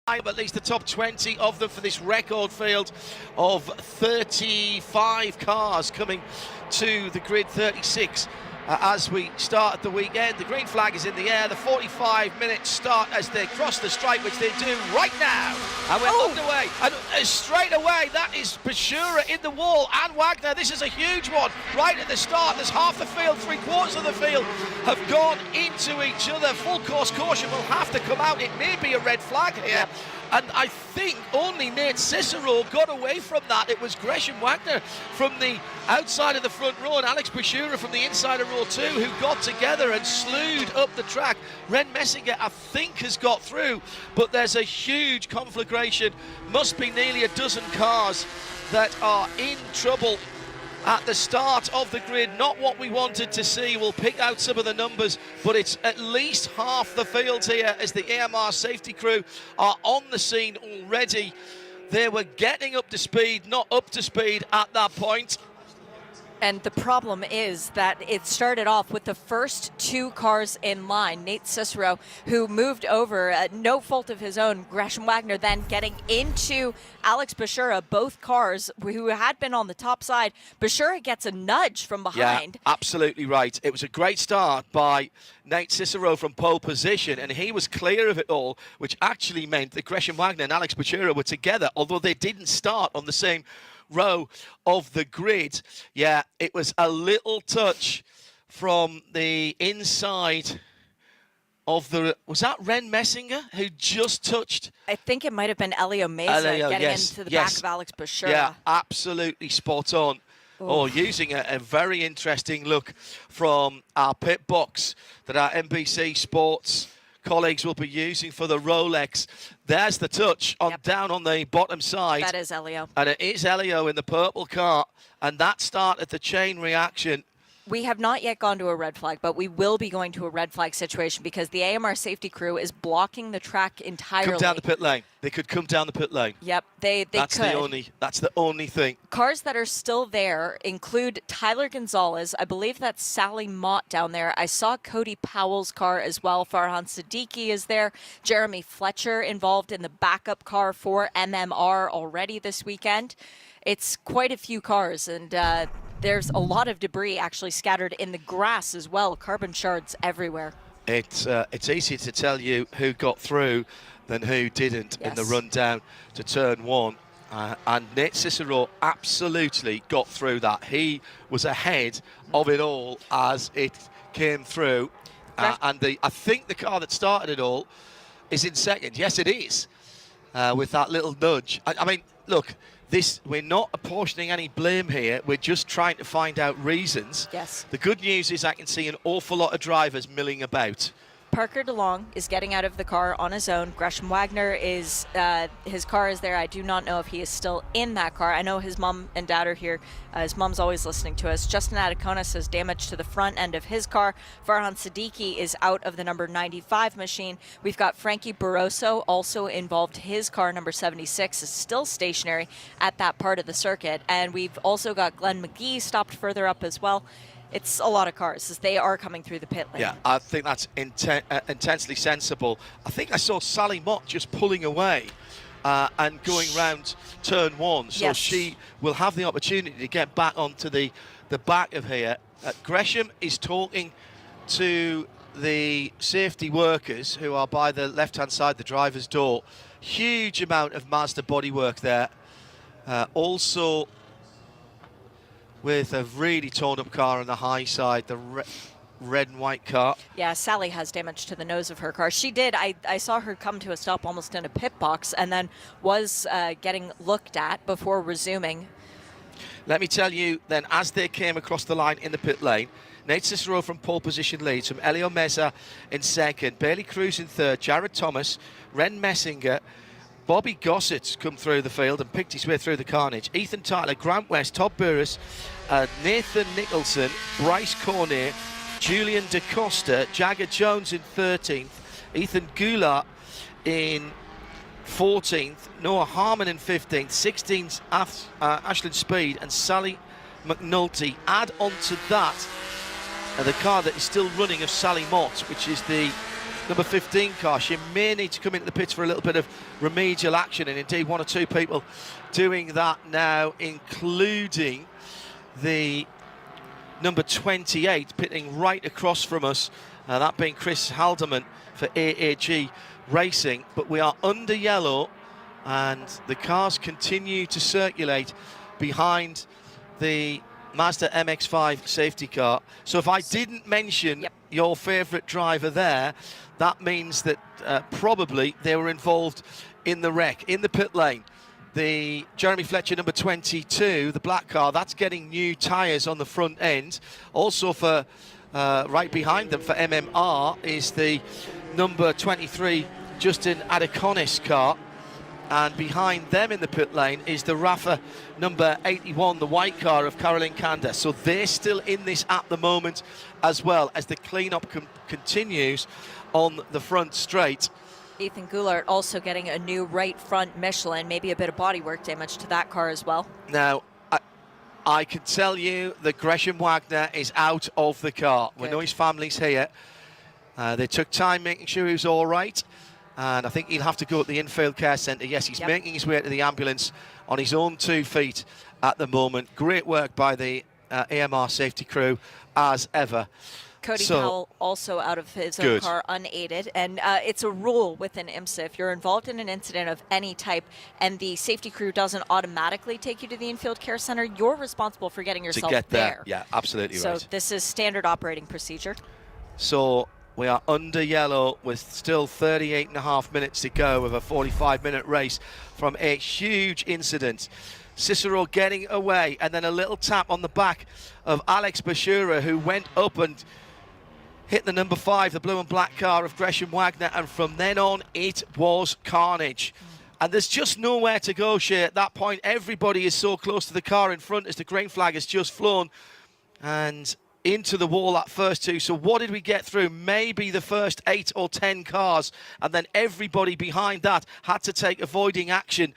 at least the top 20 of them for this record field of 35 cars coming to the grid, 36 as we start at the weekend. The green flag is in the air, the 45-minute start as they cross the stripe, which they do right now, and we're underway, and straight away that is Bashura in the wall and Wagner. This is a huge one right at the start. There's half the field, 3/4 of the field have gone into each other. Full course caution will have to come out. It may be a red flag here. And I think only Nate Cicero got away from that. It was Gresham Wagner from the outside of the front row and Alex Bashura from the inside of row 2 who got together and slewed up the track. Ren Messinger, I think, has got through, but there's a huge conflagration. Must be nearly a dozen cars that are in trouble at the start of the grid. Not what we wanted to see. We'll pick out some of the numbers, but it's at least half the field here as the AMR safety crew are on the scene already. They were getting up to speed, not up to speed at that point. And the problem is that it started off with the first 2 cars in line. Nate Cicero, who moved over at no fault of his own. Gresham Wagner then getting into Alex Bashura, both cars who had been on the top side. Bashura gets a nudge from behind. Yeah, absolutely right. It was a great start by Nate Cicero from pole position, and he was clear of it all, which actually meant that Gresham Wagner and Alex Bashura were together, although they didn't start on the same row of the grid. Yeah, it was a little touch from the inside of the, was that Ren Messinger who just touched? I think it might have been Elio Meza getting into the back of Alex Bashura. Yeah, absolutely spot on. Oh, using a very interesting look from our pit box that our NBC Sports colleagues will be using for the Rolex. There's the touch on down on the bottom side. That is Elio. And it is Elio in the purple car. And that started the chain reaction. We have not yet gone to a red flag, but we will be going to a red flag situation because the AMR safety crew is blocking the track entirely. Come down the pit lane. They could come down the pit lane. Yep, they that's could. That's the only thing. Cars that are still there include Tyler Gonzalez. I believe that's Sally Mott down there. I saw Cody Powell's car as well. Farhan Siddiqui is there. Jeremy Fletcher involved in the backup car for MMR already this weekend. It's quite a few cars, and there's a lot of debris actually scattered in the grass as well. Carbon shards everywhere. It's easier to tell you who got through than who didn't in the run down to turn 1. And Nate Cicero absolutely got through that. He was ahead of it all as it came through. And I think the car that started it all is in second. Yes, it is, with that little nudge. I mean, look, we're not apportioning any blame here. We're just trying to find out reasons. Yes. The good news is I can see an awful lot of drivers milling about. Parker DeLong is getting out of the car on his own. Gresham Wagner is, his car is there. I do not know if he is still in that car. I know his mom and dad are here. His mom's always listening to us. Justin Adekona says damage to the front end of his car. Farhan Siddiqui is out of the number 95 machine. We've got Frankie Barroso also involved. His car, number 76, is still stationary at that part of the circuit. And we've also got Glenn McGee stopped further up as well. It's a lot of cars as they are coming through the pit lane. Yeah, I think that's intensely sensible. I think I saw Sally Mott just pulling away and going round turn 1. So she will have the opportunity to get back onto the back of here. Gresham is talking to the safety workers who are by the left-hand side, the driver's door. Huge amount of Mazda bodywork there. Also, with a really torn-up car on the high side, the red and white car. Yeah, Sally has damage to the nose of her car. She did. I saw her come to a stop almost in a pit box and then was getting looked at before resuming. Let me tell you then, as they came across the line in the pit lane, Nate Cicero from pole position leads, from Elio Meza in second, Bailey Cruz in third, Jared Thomas, Ren Messinger, Bobby Gossett's come through the field and picked his way through the carnage. Ethan Tyler, Grant West, Todd Burris, Nathan Nicholson, Bryce Cornier, Julian DaCosta, Jagger Jones in 13th, Ethan Goulart in 14th, Noah Harmon in 15th, 16th Ashland Speed and Sally McNulty. Add on to that the car that is still running of Sally Mott, which is the number 15 car. She may need to come into the pits for a little bit of remedial action, and indeed one or two people doing that now, including the number 28 pitting right across from us, that being Chris Haldeman for AAG Racing. But we are under yellow, and the cars continue to circulate behind the Mazda MX-5 safety car. So if I didn't mention your favourite driver there, that means that probably they were involved in the wreck. In the pit lane, the Jeremy Fletcher number 22, the black car, that's getting new tyres on the front end. Also for right behind them for MMR is the number 23 Justin Adeconis car. And behind them in the pit lane is the Rafa number 81, the white car of Caroline Kanda. So they're still in this at the moment, as well as the clean-up continues on the front straight. Ethan Goulart also getting a new right front Michelin, maybe a bit of bodywork damage to that car as well. Now, I can tell you that Gresham Wagner is out of the car. Good. We know his family's here. They took time making sure he was all right. And I think he'll have to go to the infield care centre. Yes, he's making his way to the ambulance on his own 2 feet at the moment. Great work by the AMR safety crew, as ever. Cody Powell also out of his own car unaided. And it's a rule within IMSA. If you're involved in an incident of any type and the safety crew doesn't automatically take you to the infield care center, you're responsible for getting yourself to get there. Yeah, absolutely right. So this is standard operating procedure. So we are under yellow with still 38.5 minutes to go with a 45-minute race from a huge incident. Cicero getting away, and then a little tap on the back of Alex Bashura, who went up and hit the number 5, the blue and black car of Gresham Wagner, and from then on it was carnage. And there's just nowhere to go, Shea. At that point, everybody is so close to the car in front as the green flag has just flown and into the wall at first two. So what did we get through? Maybe the first 8 or 10 cars, and then everybody behind that had to take avoiding action,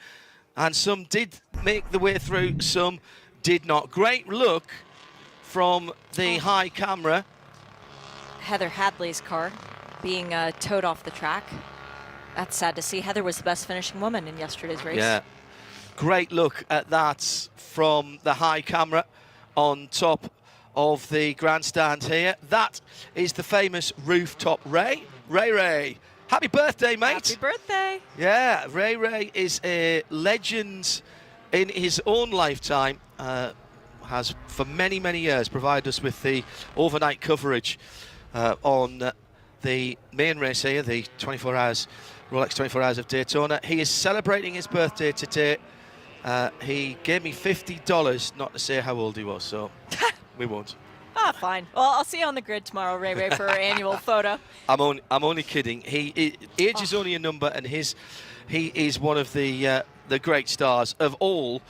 and some did make the way through, some did not. Great look from the high camera. Heather Hadley's car being towed off the track. That's sad to see. Heather was the best finishing woman in yesterday's race. Yeah, great look at that from the high camera on top of the grandstand here. That is the famous rooftop Ray. Ray, happy birthday, mate. Happy birthday. Yeah, Ray is a legend in his own lifetime. Has for many years provided us with the overnight coverage on the main race here, the 24 hours Rolex 24 Hours of Daytona. He is celebrating his birthday today. He gave me $50 not to say how old he was, so we won't. Fine. Well, I'll see you on the grid tomorrow, Ray, for our annual photo. I'm only kidding. Age is only a number, and he is one of the great stars of all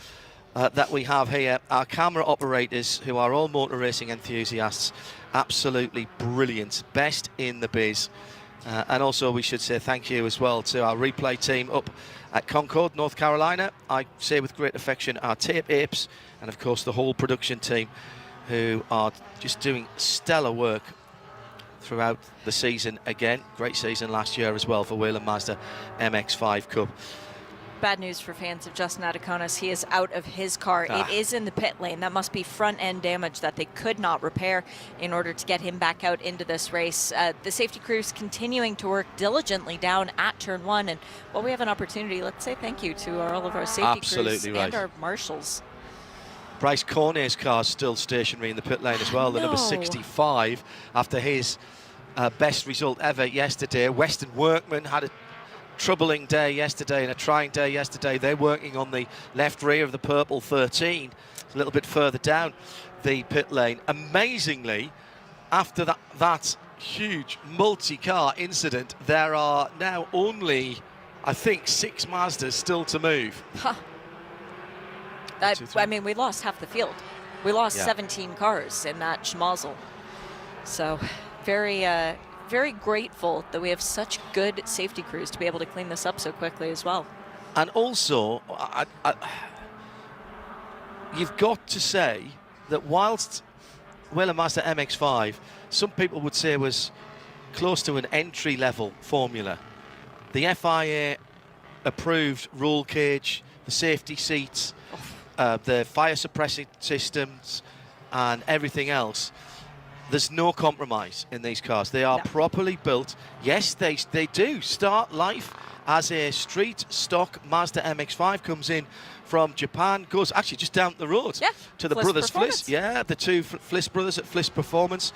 that we have here. Our camera operators, who are all motor racing enthusiasts, absolutely brilliant, best in the biz. And also we should say thank you as well to our replay team up at Concord, North Carolina. I say with great affection our tape apes, and of course the whole production team, who are just doing stellar work throughout the season again. Great season last year as well for Whelen Mazda MX-5 Cup. Bad news for fans of Justin Adeconis. He is out of his car. It is in the pit lane. That must be front-end damage that they could not repair in order to get him back out into this race. The safety crew's continuing to work diligently down at turn 1. And while we have an opportunity, let's say thank you to all of our safety crews and our marshals. Bryce Cornet's car still stationary in the pit lane as well, the number 65, after his best result ever yesterday. Weston Workman had a troubling day yesterday and a trying day yesterday. They're working on the left rear of the purple 13, a little bit further down the pit lane. Amazingly, after that huge multi-car incident, there are now only, I think, 6 Mazdas still to move. I mean, we lost half the field. We lost 17 cars in that schmozzle. So very grateful that we have such good safety crews to be able to clean this up so quickly as well. And also, you've got to say that whilst Whelen Mazda MX-5, some people would say was close to an entry-level formula. The FIA approved roll cage, the safety seats, the fire suppressing systems, and everything else. There's no compromise in these cars. They are properly built. Yes, they do start life as a street stock Mazda MX-5, comes in from Japan, goes actually just down the road to the Fliss brothers Performance. Fliss. Yeah, the two Fliss brothers at Fliss Performance.